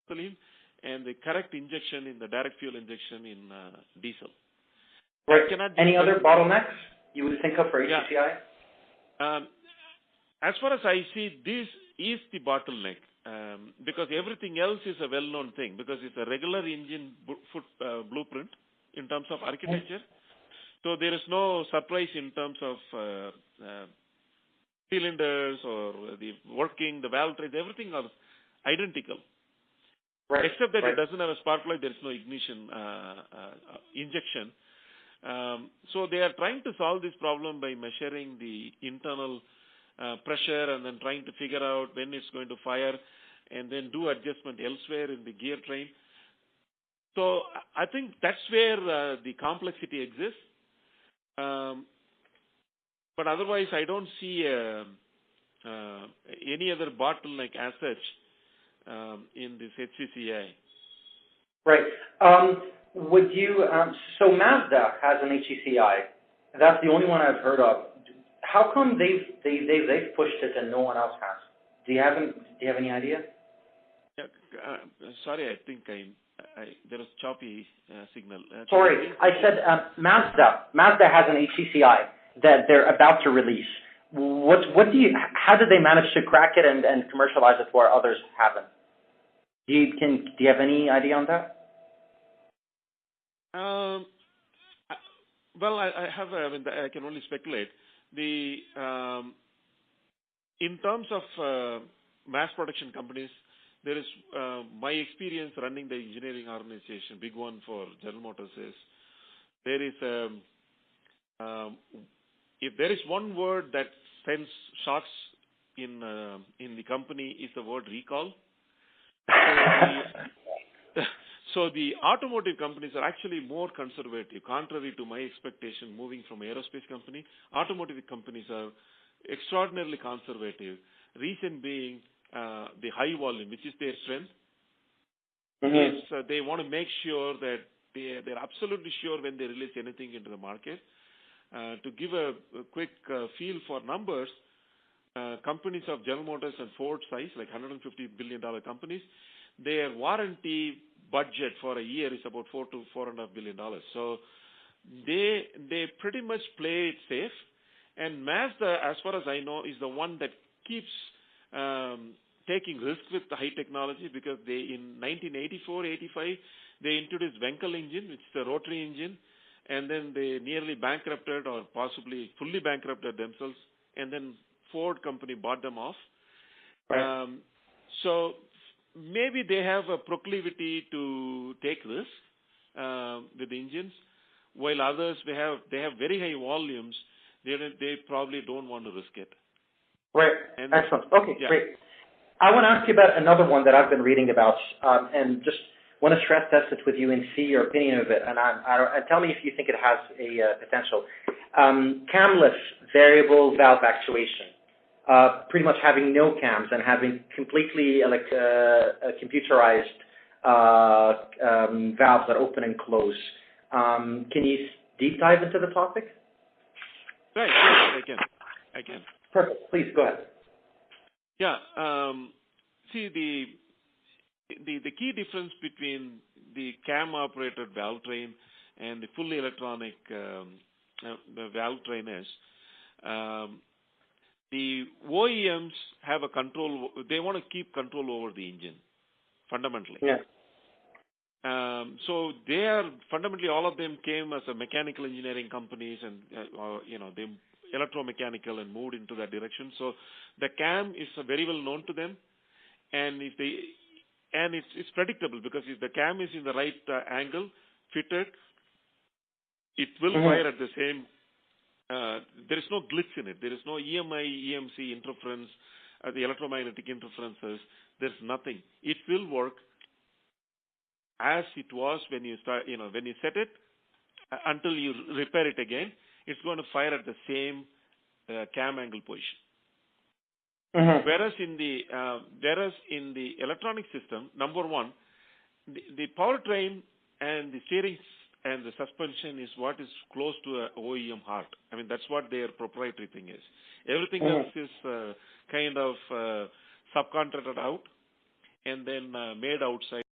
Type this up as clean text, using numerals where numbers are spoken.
gasoline and the correct injection in the direct fuel injection in diesel. Right. Any other bottlenecks you would think of for HCCI? Yeah. As far as I see, this is the bottleneck because everything else is a well-known thing because it's a regular engine blueprint in terms of architecture. So there is no surprise in terms of cylinders or the working, the valve trays, everything are identical. Right. Except that it doesn't have a spark plug, there is no ignition injection. So they are trying to solve this problem by measuring the internal pressure and then trying to figure out when it's going to fire and then do adjustment elsewhere in the gear train. So I think that's where the complexity exists. But otherwise, I don't see any other bottleneck as such in this HCCI. Right. Would you? So Mazda has an HCCI. That's the only one I've heard of. How come they've pushed it and no one else has? Do you have any idea? Yeah, sorry, I think there was choppy signal. Sorry, I said Mazda has an HCCI that they're about to release. How did they manage to crack it and commercialize it where others haven't? Do you have any idea on that? Well, I can only speculate. In terms of mass production companies, there is my experience running the engineering organization. Big one for General Motors is there is if there is one word that sends shocks in the company is the word recall. So the automotive companies are actually more conservative, contrary to my expectation moving from aerospace company. Automotive companies are extraordinarily conservative. Reason being the high volume, which is their strength. Is they want to make sure that they're absolutely sure when they release anything into the market. To give a quick feel for numbers, companies of General Motors and Ford size, like $150 billion companies, their warranty budget for a year is about $4 to $4.5 billion. So they pretty much play it safe. And Mazda, as far as I know, is the one that keeps taking risks with the high technology because they in 1984-85 they introduced Wankel engine, which is the rotary engine, and then they nearly bankrupted or possibly fully bankrupted themselves, and then Ford company bought them off. Right. So maybe they have a proclivity to take risks with engines, while others they have very high volumes. They probably don't want to risk it. Right. Excellent. Okay, yeah. Great. I want to ask you about another one that I've been reading about, and just want to stress test it with you and see your opinion of it. And tell me if you think it has a potential. Camless variable valve actuation. Pretty much having no cams and having completely computerized valves that open and close. Can you deep dive into the topic? Right, yes, I can. Perfect. Please go ahead. Yeah. See, the key difference between the cam-operated valve train and the fully electronic valve train is the OEMs have a control. They want to keep control over the engine, fundamentally. Yeah. So they are fundamentally all of them came as a mechanical engineering companies and they electromechanical and moved into that direction. So the cam is very well known to them, and it's predictable because if the cam is in the right angle fitted, it will fire at the same. There is no glitch in it. There is no EMI, EMC interference, the electromagnetic interferences. There's nothing. It will work as it was when you start. When you set it until you repair it again. It's going to fire at the same cam angle position. Whereas in the electronic system, number one, the powertrain and the steering and the suspension is what is close to an OEM heart. I mean, that's what their proprietary thing is. Everything else is kind of subcontracted out, and then made outside